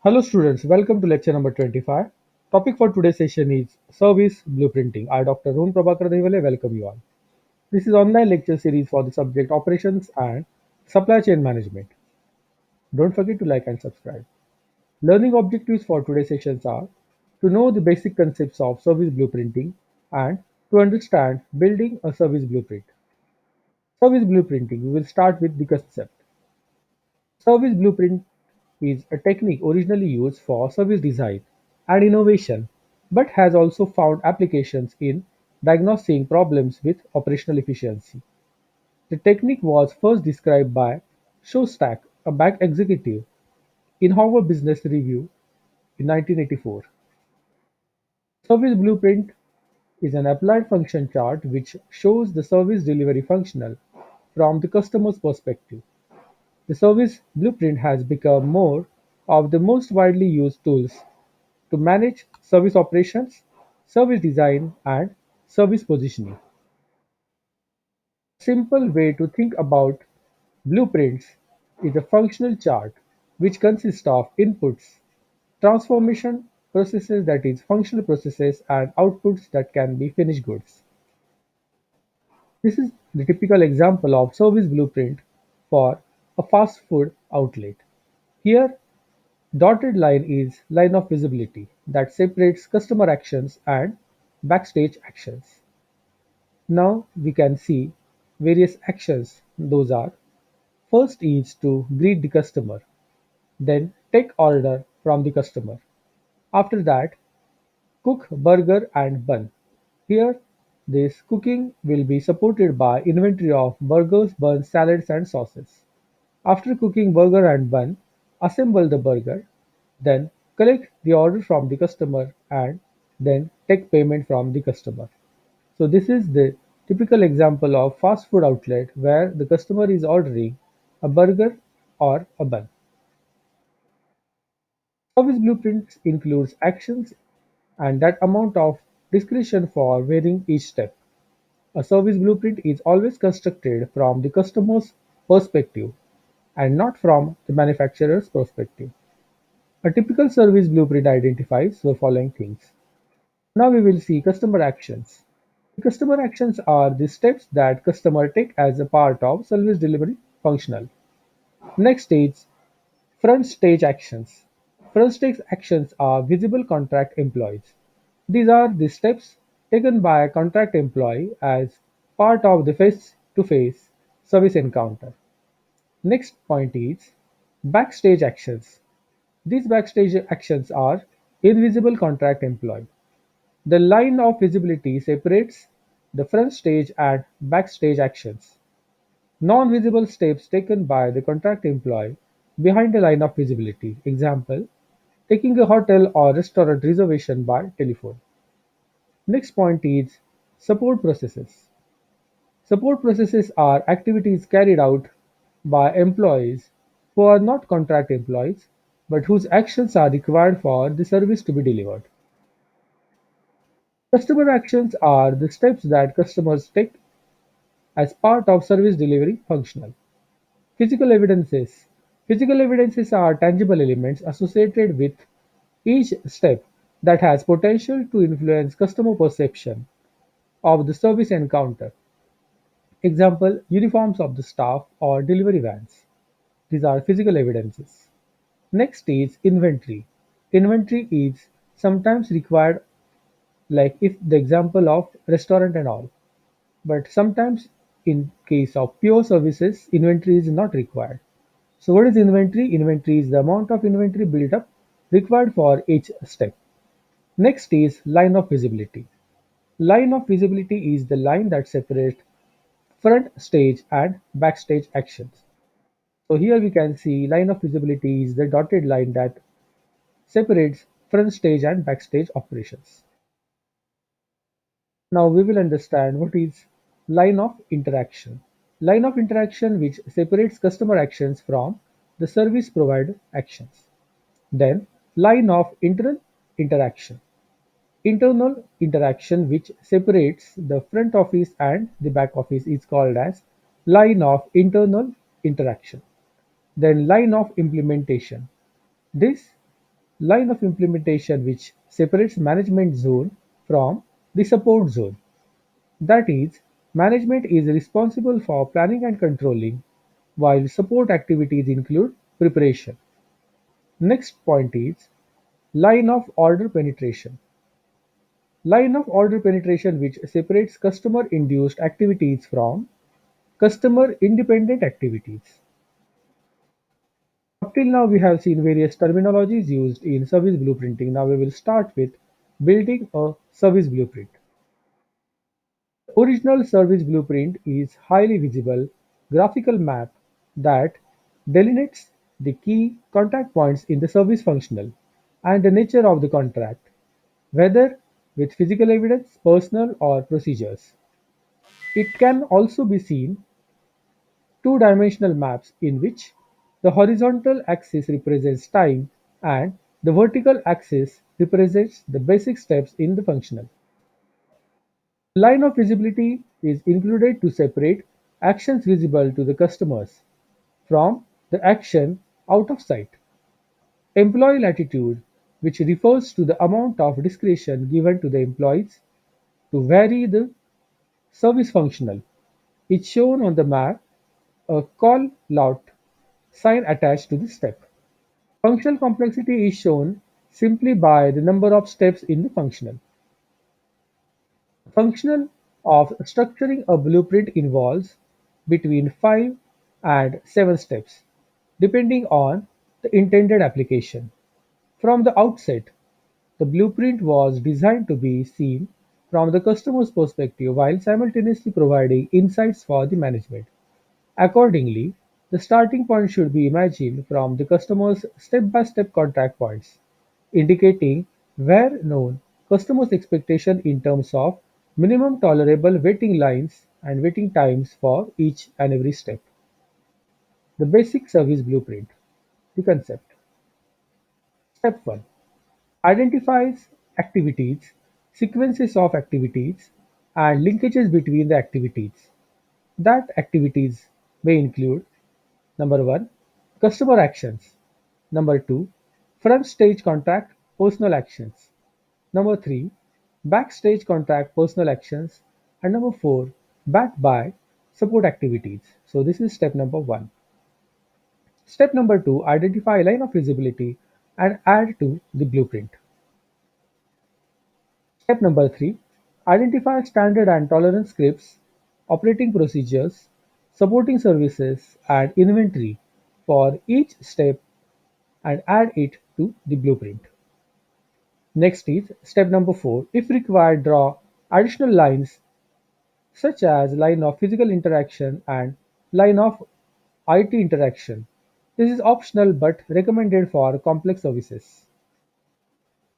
Hello students, welcome to lecture number 25. Topic for today's session is Service Blueprinting. I, Dr. Rohan Prabhakar Devale, welcome you all. This is online lecture series for the subject Operations and Supply Chain Management. Don't forget to like and subscribe. Learning objectives for today's sessions are to know the basic concepts of service blueprinting and to understand building a service blueprint. Service blueprinting, we will start with the concept. Service blueprint is a technique originally used for service design and innovation, but has also found applications in diagnosing problems with operational efficiency. The technique was first described by Shostak, a bank executive, in Harvard Business Review in 1984. Service blueprint is an applied function chart which shows the service delivery functional from the customer's perspective. The service blueprint has become more of the most widely used tools to manage service operations, service design, and service positioning. A simple way to think about blueprints is a functional chart which consists of inputs, transformation processes that is functional processes and outputs that can be finished goods. This is the typical example of service blueprint for a fast food outlet. Here, dotted line is line of visibility that separates customer actions and backstage actions. Now we can see various actions. Those are: first is to greet the customer, then take order from the customer. After that, cook burger and bun. Here, this cooking will be supported by inventory of burgers, buns, salads and sauces. After cooking burger and bun, assemble the burger, then collect the order from the customer and then take payment from the customer. So this is the typical example of fast food outlet where the customer is ordering a burger or a bun. Service blueprints includes actions and that amount of discretion for varying each step. A service blueprint is always constructed from the customer's perspective and not from the manufacturer's perspective. A typical service blueprint identifies the following things. Now we will see customer actions. The customer actions are the steps that customer take as a part of service delivery functional. Next is front stage actions. Front stage actions are visible contract employees. These are the steps taken by a contract employee as part of the face-to-face service encounter. Next point is backstage actions. These backstage actions are invisible contract employee. The line of visibility separates the front stage and backstage actions. Non-visible steps taken by the contract employee behind the line of visibility. Example, taking a hotel or restaurant reservation by telephone. Next point is support processes. Support processes are activities carried out by employees who are not contract employees but whose actions are required for the service to be delivered. Customer actions are the steps that customers take as part of service delivery functional. Physical evidences. Physical evidences are tangible elements associated with each step that has potential to influence customer perception of the service encounter. Example, uniforms of the staff or delivery vans. These are physical evidences. Next is inventory. Inventory is sometimes required, like if the example of restaurant and all, but sometimes in case of pure services, inventory is not required. So what is inventory? Inventory is the amount of inventory built up required for each step. Next is line of visibility. Line of visibility is the line that separates front stage and backstage actions. So here we can see line of visibility is the dotted line that separates front stage and backstage operations. Now we will understand what is line of interaction. Line of interaction which separates customer actions from the service provider actions. Then line of internal interaction. Internal interaction which separates the front office and the back office is called as line of internal interaction. Then line of implementation. This line of implementation which separates management zone from the support zone. That is, management is responsible for planning and controlling, while support activities include preparation. Next point is line of order penetration. Line of order penetration which separates customer induced activities from customer independent activities. Up till now we have seen various terminologies used in service blueprinting. Now we will start with building a service blueprint. The original service blueprint is highly visible graphical map that delineates the key contact points in the service functional and the nature of the contract, whether with physical evidence, personal or procedures. It can also be seen two-dimensional maps in which the horizontal axis represents time and the vertical axis represents the basic steps in the functional. Line of visibility is included to separate actions visible to the customers from the action out of sight. Employee latitude, which refers to the amount of discretion given to the employees to vary the service functional, is shown on the map, a call-out sign attached to the step. Functional complexity is shown simply by the number of steps in the functional. Functional of structuring a blueprint involves between 5 and 7 steps, depending on the intended application. From the outset, the blueprint was designed to be seen from the customer's perspective while simultaneously providing insights for the management. Accordingly, the starting point should be imagined from the customer's step-by-step contact points, indicating where known customers' expectation in terms of minimum tolerable waiting lines and waiting times for each and every step. The basic service blueprint. The concept. Step 1. Identifies activities, sequences of activities, and linkages between the activities. That activities may include number 1. Customer actions. Number 2. Front stage contact personal actions. Number 3. Backstage contact personal actions. And number 4. Backed by support activities. So this is step number 1. Step number 2. Identify line of visibility and add to the blueprint. Step number 3. Identify standard and tolerance scripts, operating procedures, supporting services, and inventory for each step and add it to the blueprint. Next is step number 4. If required, draw additional lines such as line of physical interaction and line of IT interaction. This is optional but recommended for complex services.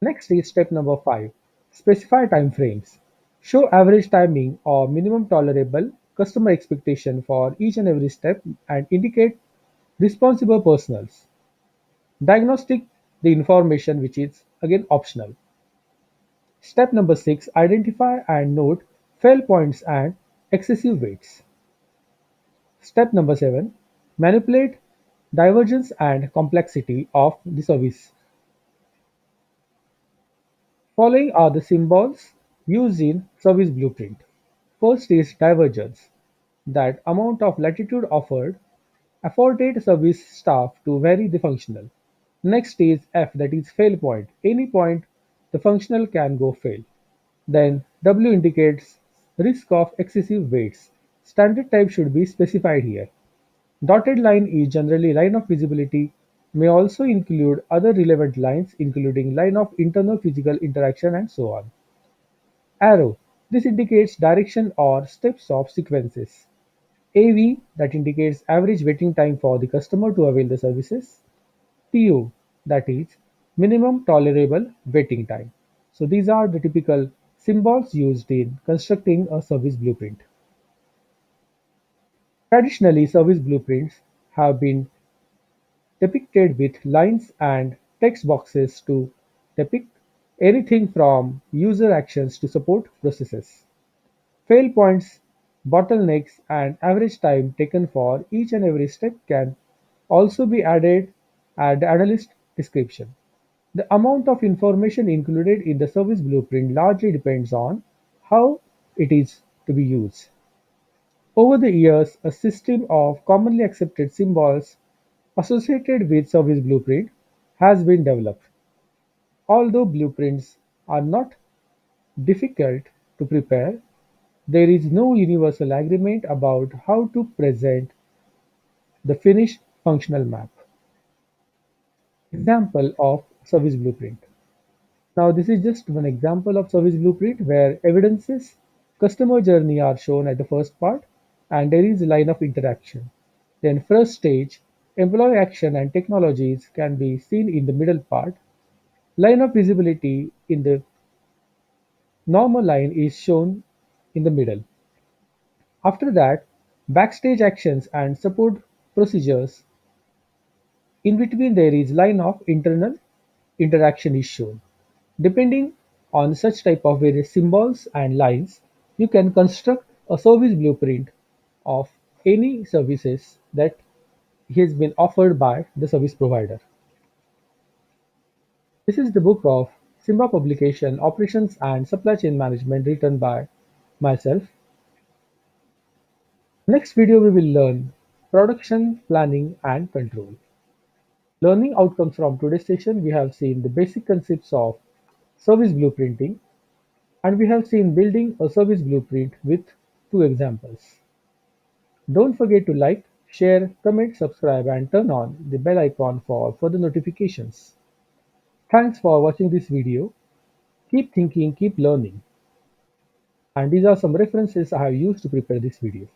Next is step number 5. Specify time frames. Show average timing or minimum tolerable customer expectation for each and every step and indicate responsible personals. Diagnostic the information which is again optional. Step number 6. Identify and note fail points and excessive weights. Step number 7. Manipulate divergence and complexity of the service. Following are the symbols used in service blueprint. First is divergence, that amount of latitude offered afforded service staff to vary the functional. Next is F, that is fail point. Any point the functional can go fail. Then W indicates risk of excessive weights. Standard type should be specified here. Dotted line is generally line of visibility, may also include other relevant lines including line of internal physical interaction and so on. Arrow. This indicates direction or steps of sequences. AV that indicates average waiting time for the customer to avail the services. TO that is minimum tolerable waiting time. So these are the typical symbols used in constructing a service blueprint. Traditionally, service blueprints have been depicted with lines and text boxes to depict anything from user actions to support processes. Fail points, bottlenecks, and average time taken for each and every step can also be added at the analyst description. The amount of information included in the service blueprint largely depends on how it is to be used. Over the years, a system of commonly accepted symbols associated with service blueprint has been developed. Although blueprints are not difficult to prepare, there is no universal agreement about how to present the finished functional map. Example of service blueprint. Now this is just one example of service blueprint where evidences customer journey are shown at the first part and there is a line of interaction. Then first stage, employee action and technologies can be seen in the middle part. Line of visibility in the normal line is shown in the middle. After that, backstage actions and support procedures. In between there is line of internal interaction is shown. Depending on such type of various symbols and lines, you can construct a service blueprint of any services that has been offered by the service provider. This is the book of Simba publication Operations and Supply Chain Management written by myself. Next video we will learn production planning and control. Learning outcomes from today's session, we have seen the basic concepts of service blueprinting and we have seen building a service blueprint with two examples. Don't forget to like, share, comment, subscribe and turn on the bell icon for further notifications. Thanks for watching this video. Keep thinking, keep learning. And these are some references I have used to prepare this video.